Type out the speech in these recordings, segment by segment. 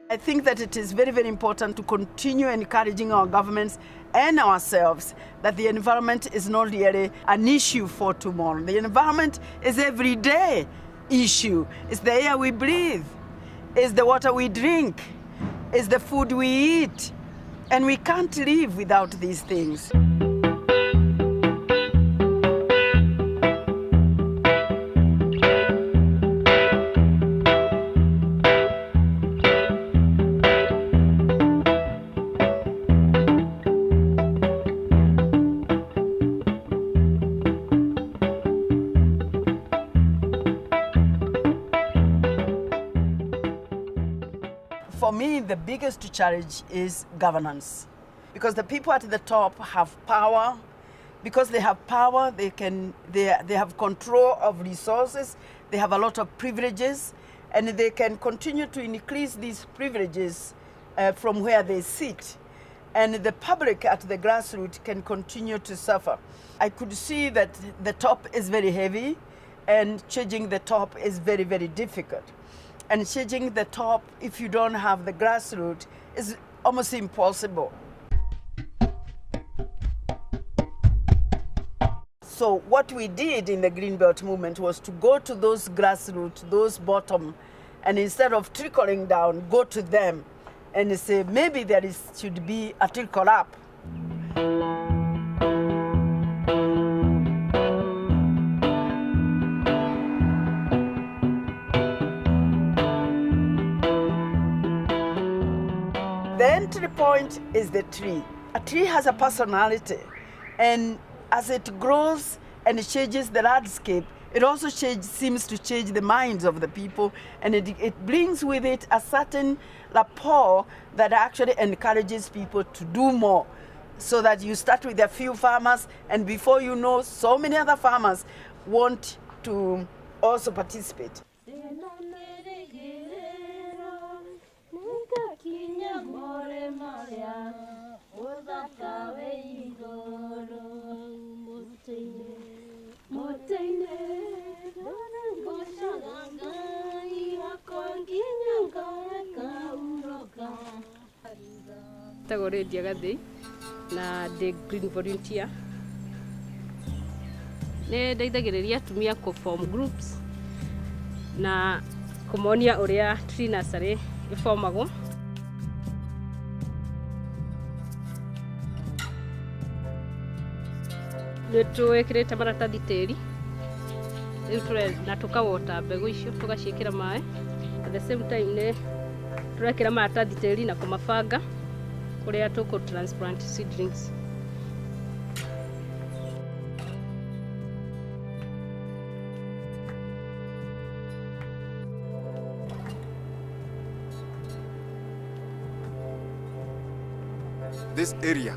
I think that it is very, very important to continue encouraging our governments and ourselves that the environment is not really an issue for tomorrow. The environment is everyday issue. It's the air we breathe, it's the water we drink, it's the food we eat, and we can't live without these things. For me, the biggest challenge is governance, because the people at the top have power. Because they have power, they have control of resources, they have a lot of privileges, and they can continue to increase these privileges from where they sit. And the public at the grassroots can continue to suffer. I could see that the top is very heavy, and changing the top is very, very difficult. And changing the top, if you don't have the grassroots, is almost impossible. So what we did in the Greenbelt movement was to go to those grassroots, those bottom, and instead of trickling down, go to them and say, maybe should be a trickle up. The entry point is the tree. A tree has a personality, and as it grows and it changes the landscape, it also seems to change the minds of the people, and it brings with it a certain rapport that actually encourages people to do more. So that you start with a few farmers, and before you know, so many other farmers want to also participate. Tagoredia gathi na the green volunteer ne ndeithagĩrĩria atumia ku form groups na kũmonia ũrĩa tree nursery ĩformagwo. Nĩtwĩkĩrĩte maratathi tĩri rĩu na tũkawota mbegũ icio tũgaciĩkĩra maĩ. At the same time nĩ tũrekĩra maratathi tĩri na kũmabanga kũrĩa transplant seedlings. This area,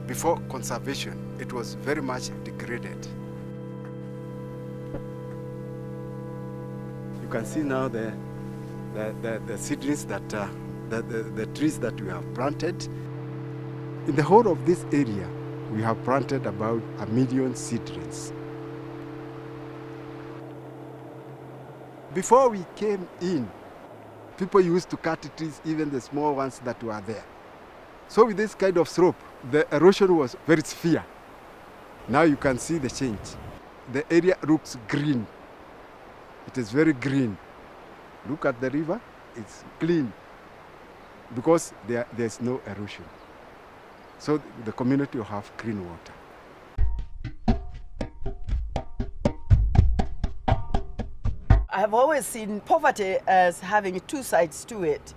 before conservation, it was very much degraded. You can see now the seedlings the trees that we have planted. In the whole of this area, we have planted about 1 million seedlings. Before we came in, people used to cut trees, even the small ones that were there. So with this kind of slope, the erosion was very severe. Now you can see the change. The area looks green. It is very green. Look at the river, it's clean because there's no erosion. So the community will have clean water. I have always seen poverty as having two sides to it.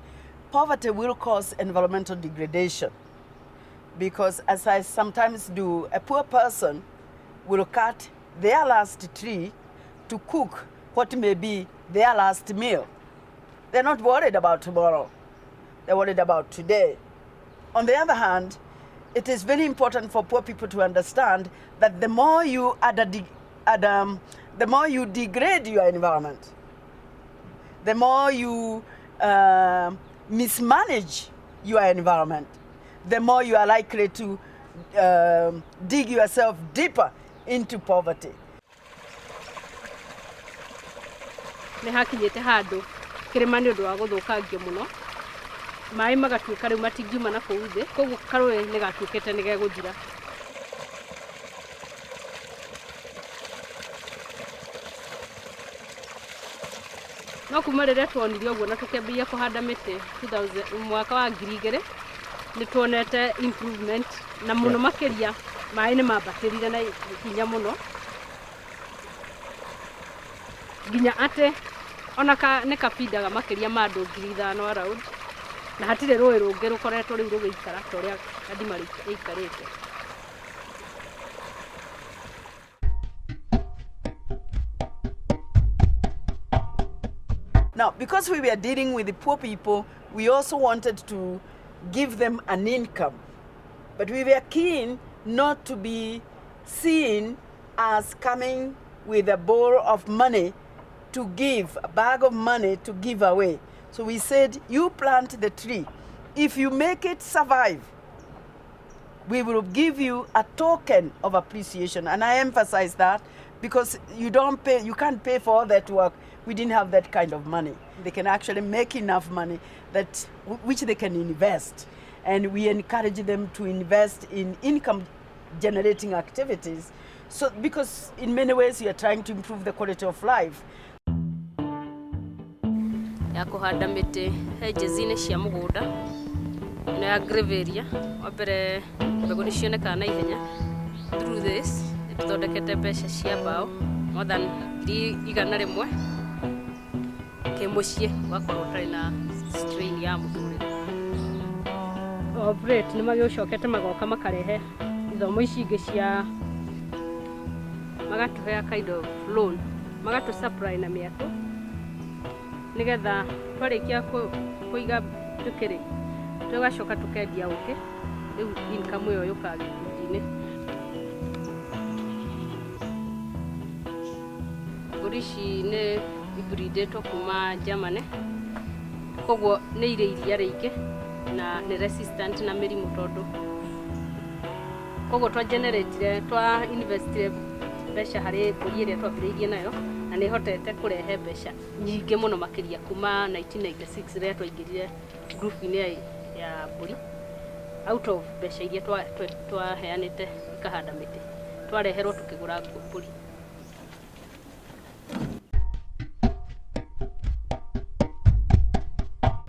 Poverty will cause environmental degradation because, as I sometimes do, a poor person will cut their last tree to cook what may be their last meal. They're not worried about tomorrow. They're worried about today. On the other hand, it is very important for poor people to understand that the more you the more you degrade your environment, the more you mismanage your environment, the more you are likely to dig yourself deeper into poverty. Nĩ hakinyĩte handũ kĩrĩma nĩ ũndũ wa gũthũkangio mũno maĩ magatuĩka rĩu matingiuma na kũu thĩ, koguo karũĩ nĩ gatuĩkĩte nĩ gegũthira. No kuma rĩrĩa tuonire ũguo na tũkĩambĩrĩria kũhanda mĩtĩ mwaka wa 2000 nĩ tuonete improvement na mũno makĩria maĩ nĩ mambatĩrire na hinya mũno nginya atĩ ona nĩ kapindaga makĩria ma andũ 5,000 around na hatirĩ rũĩ rũngĩ rũkoretwo rĩu rũgĩikara ta ũrĩa Kadima ĩikarĩte. Now, because we were dealing with the poor people, we also wanted to give them an income. But we were keen not to be seen as coming with a bowl of money to give, a bag of money to give away. So we said, you plant the tree. If you make it survive, we will give you a token of appreciation. And I emphasize that because you can't pay for all that work. We didn't have that kind of money. They can actually make enough money which they can invest. And we encourage them to invest in income generating activities. So, because in many ways you are trying to improve the quality of life. Ya kuhanda mĩtĩ henjezi-inĩ cia mũgũnda ĩno ya graveria wa mbere mbegũ nĩ cionekaga na ihenya. Through this nĩ tũthondekete mbeca cia mbaũ more than 100,000 kĩmũciĩ wakorwo ũtarĩ na strain ya mũtũrĩre. Operate nĩ magĩũcokete magoka makarehe ithomo ici ingĩ cia magatũhe kind of loan magatũ supply na mĩatũ nigetha twarĩkia kũiga tũkĩrĩ tũgacoka tũkendia ũkĩ rĩu income ĩyo yũkaga gĩkundi-inĩ. Mbũri ici nĩ ibreedĩtwo kuma Germany, koguo nĩ irĩ iria rĩingĩ na nĩ resistant na mĩrimũ tondũ koguo twa investire mbeca harĩ mbũri ĩrĩa twambĩrĩirie nayo na nĩ hotete kũrehe mbeca nyingĩ mũno makĩria kuma 1996 rĩrĩa twaingĩrire group-inĩ ya mbũri. Out of mbeca iria twaheanĩte ikahanda mĩtĩ twareherwo tũkĩgũra mbũri.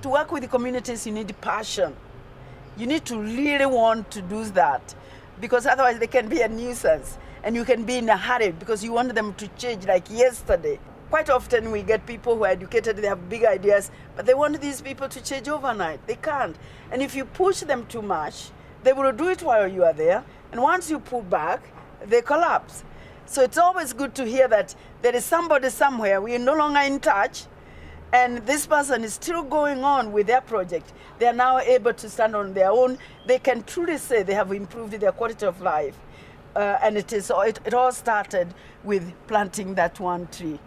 To work with the communities, you need passion. You need to really want to do that, because otherwise they can be a nuisance and you can be in a hurry because you want them to change like yesterday. Quite often we get people who are educated, they have big ideas, but they want these people to change overnight. They can't. And if you push them too much, they will do it while you are there, and once you pull back, they collapse. So it's always good to hear that there is somebody somewhere, we are no longer in touch, and this person is still going on with their project. They are now able to stand on their own. They can truly say they have improved their quality of life. And it all started with planting that one tree.